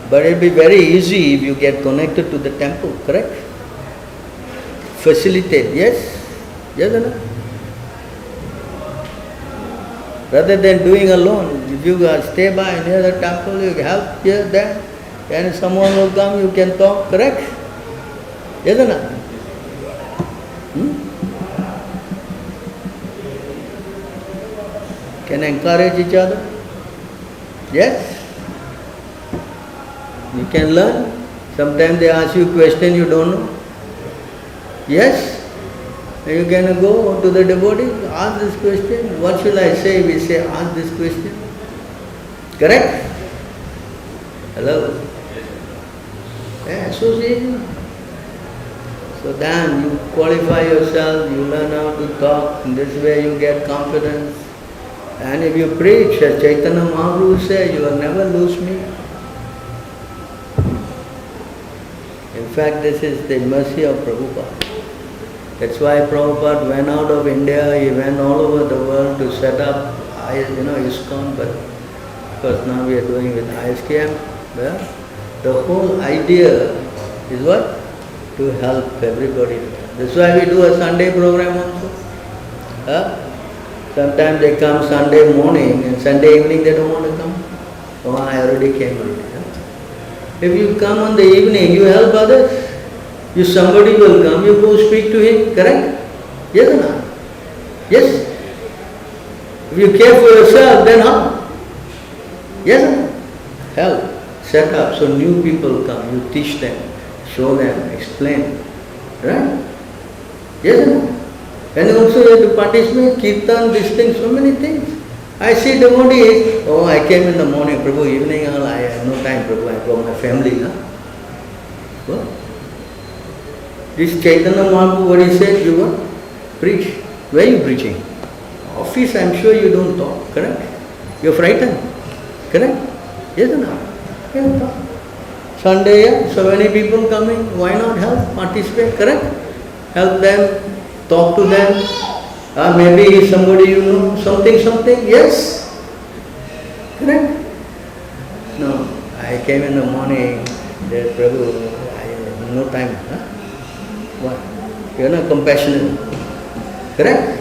But it will be very easy if you get connected to the temple, correct? Facilitate, yes? Yes or no? Rather than doing alone, if you stay by near the temple, you help here, there, and someone will come, you can talk, correct? Yes or no? Can encourage each other? Yes? You can learn. Sometimes they ask you a question you don't know. Yes? You can go to the devotee, ask this question. What should I say? We say, ask this question. Correct? Hello? Yeah, association. So then you qualify yourself, you learn how to talk. In this way you get confidence. And if you preach, as Chaitanya Mahaprabhu said, you will never lose me. In fact, this is the mercy of Prabhupada. That's why Prabhupada went out of India, he went all over the world to set up, ISKCON, but of course now we are doing with ISKM. The whole idea is what? To help everybody. That's why we do a Sunday program also. Sometimes they come Sunday morning and Sunday evening they don't want to come. Oh, I already came already. If you come on the evening, you help others. If somebody will come, you go speak to him, correct? Yes or not? Yes? If you care for yourself, then how? Yes or not? Help, set up, so new people come, you teach them, show them, explain. Right? Yes or not? And also you have to participate, kirtan, this thing, so many things. I see devotees, oh, I came in the morning, Prabhu, evening, I have no time, Prabhu, I got my family. What? This Chaitanya Mahaprabhu, what he said, you what? Preach. Where are you preaching? Office, I am sure you don't talk, correct? You are frightened, correct? Yes or no? You don't talk. Sunday, so many people coming, why not help, participate, correct? Help them, talk to them. Maybe somebody you know, something, yes? Correct? No, I came in the morning, there, Prabhu, I have no time. What? You are not compassionate. Correct?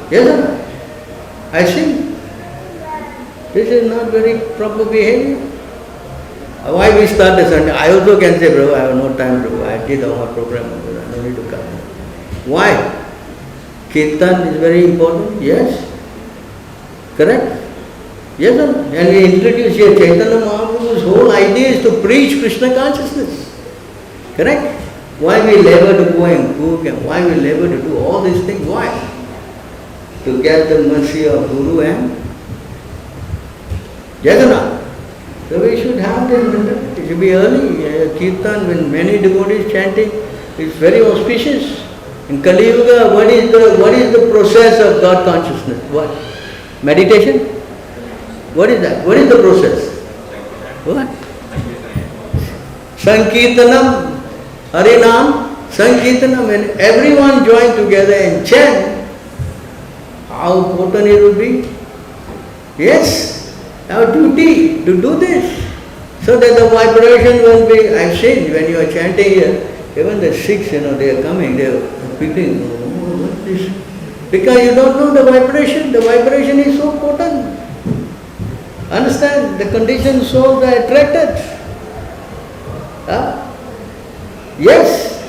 Yes or no? I see. This is not very proper behavior. Why we start the Sunday? I also can say, Prabhu, I have no time, Prabhu. I did our program, I don't need to come. Why? Kirtan is very important, yes? Correct? Yes or no? And we introduce here Chaitanya Mahaprabhu's whole idea is to preach Krishna consciousness. Correct? Why we labor to go and cook and why we labor to do all these things? Why? To get the mercy of Guru and yes or not? So we should have this mentality. It should be early. Kirtan, when many devotees chanting, it's very auspicious. In Kali Yuga, what is the process of God consciousness? What? Meditation? What is that? What is the process? What? Sankirtanam, Harinam, Sankirtanam, when everyone join together and chant, how potent it will be? Yes, our duty to do this. So that the vibration will be, I've seen when you are chanting here, Even the Sikhs, they are coming, they are peeping, oh, what's this? Because you don't know the vibration is so potent. Understand? The conditioned souls are attracted. Huh? Yes,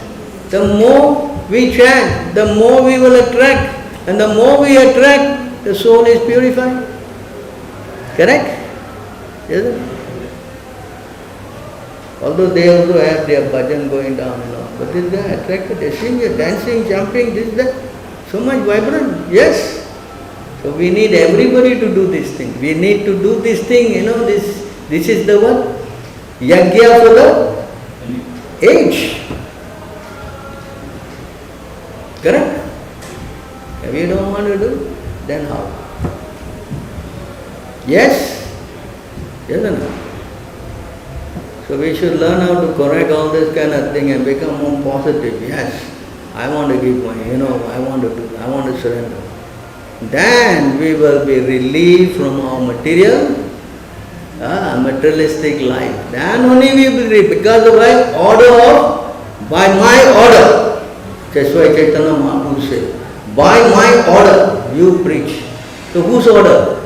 the more we chant, the more we will attract. And the more we attract, the soul is purified. Correct? Yes, sir? Although they also have their bhajan going down and all. But this guy attracted, they sing, dancing, jumping, this, that. So much vibrant. Yes. So we need everybody to do this thing. We need to do this thing, this is the what? Yajna for the age. Correct? If you don't want to do, then how? Yes? Yes or no? So we should learn how to correct all this kind of thing and become more positive. Yes, I want to give way, I want to surrender. Then we will be relieved from our materialistic life. Then only we will be relieved because of by my order. That's why Chaitanya Mahaprabhu said, by my order you preach. So whose order?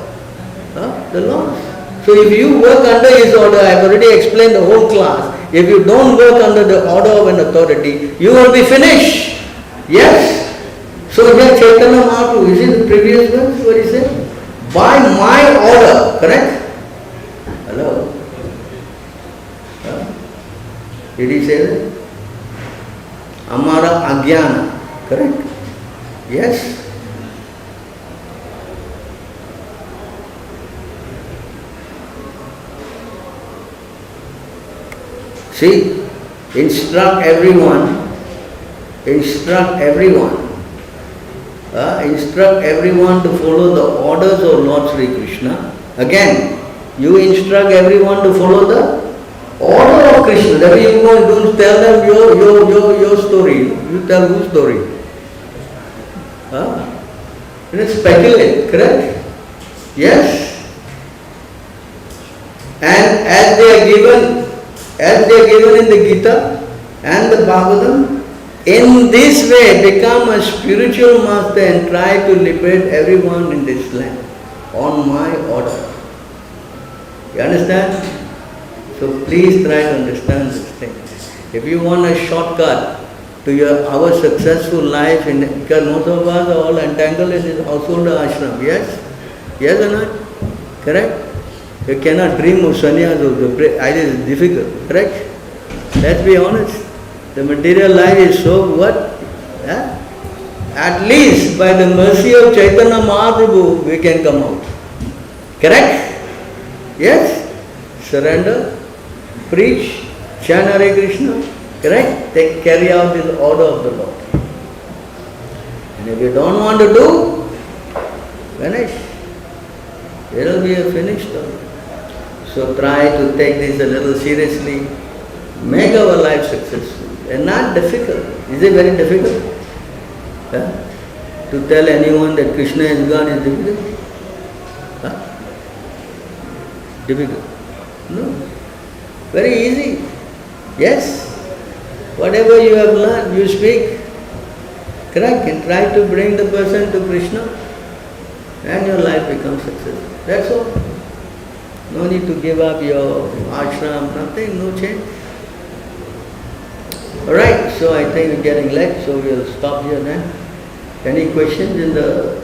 The Lord's. So if you work under His order, I have already explained the whole class. If you don't work under the order of an authority, you will be finished. Yes. So here Chaitanya Mahaprabhu, is it the previous verse what he said? By my order, correct? Hello? Did he say that? Amara Ajnana, correct? Yes. See, instruct everyone to follow the orders of Lord Sri Krishna. Again, you instruct everyone to follow the order of Krishna. That means you don't tell them your story. You tell whose story? Speculate, correct? Yes. And as they are given in the Gita and the Bhagavatam, in this way become a spiritual master and try to liberate everyone in this land on my order. You understand? So please try to understand this thing. If you want a shortcut to our successful life, because most of us are all entangled in this household ashram, yes? Yes or not? Correct? You cannot dream of sannyas also. It is difficult, correct? Let's be honest. The material life is so what? At least by the mercy of Chaitanya Mahaprabhu we can come out. Correct? Yes? Surrender, preach, chant Hare Krishna, correct? Carry out this order of the Lord. And if you don't want to do, finish. It will be a finished story. So try to take this a little seriously. Make our life successful. And not difficult. Is it very difficult? To tell anyone that Krishna is God is difficult? Difficult? No. Very easy. Yes. Whatever you have learned, you speak. Correct? And try to bring the person to Krishna. And your life becomes successful. That's all. No need to give up your ashram, nothing, no change. Alright, so I think we're getting late, so we'll stop here then. Any questions in the